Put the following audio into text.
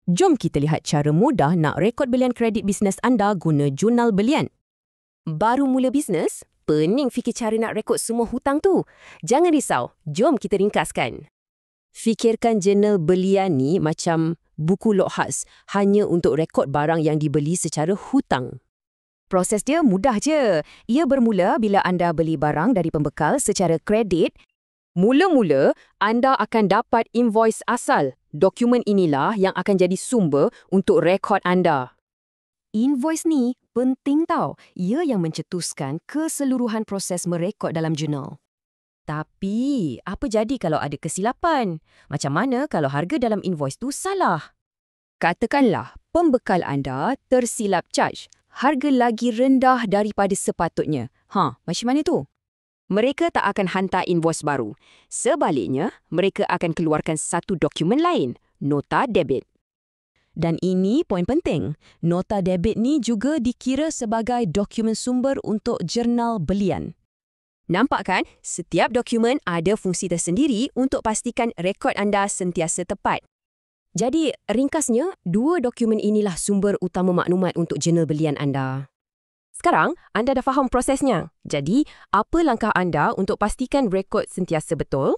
Jom kita lihat cara mudah nak rekod belian kredit bisnes anda guna jurnal belian. Baru mula bisnes? Pening fikir cara nak rekod semua hutang tu. Jangan risau, jom kita ringkaskan. Fikirkan jurnal belian ni macam buku log khas, hanya untuk rekod barang yang dibeli secara hutang. Proses dia mudah je. Ia bermula bila anda beli barang dari pembekal secara kredit. Mula-mula, anda akan dapat invoice asal. Dokumen inilah yang akan jadi sumber untuk rekod anda. Invoice ni penting tau. Ia yang mencetuskan keseluruhan proses merekod dalam jurnal. Tapi, apa jadi kalau ada kesilapan? Macam mana kalau harga dalam invoice tu salah? Katakanlah, pembekal anda tersilap charge. Harga lagi rendah daripada sepatutnya. Macam mana tu? Mereka tak akan hantar invoice baru. Sebaliknya, mereka akan keluarkan satu dokumen lain, nota debit. Dan ini poin penting. Nota debit ni juga dikira sebagai dokumen sumber untuk jurnal belian. Nampak kan? Setiap dokumen ada fungsi tersendiri untuk pastikan rekod anda sentiasa tepat. Jadi, ringkasnya, dua dokumen inilah sumber utama maklumat untuk jurnal belian anda. Sekarang, anda dah faham prosesnya. Jadi, apa langkah anda untuk pastikan rekod sentiasa betul?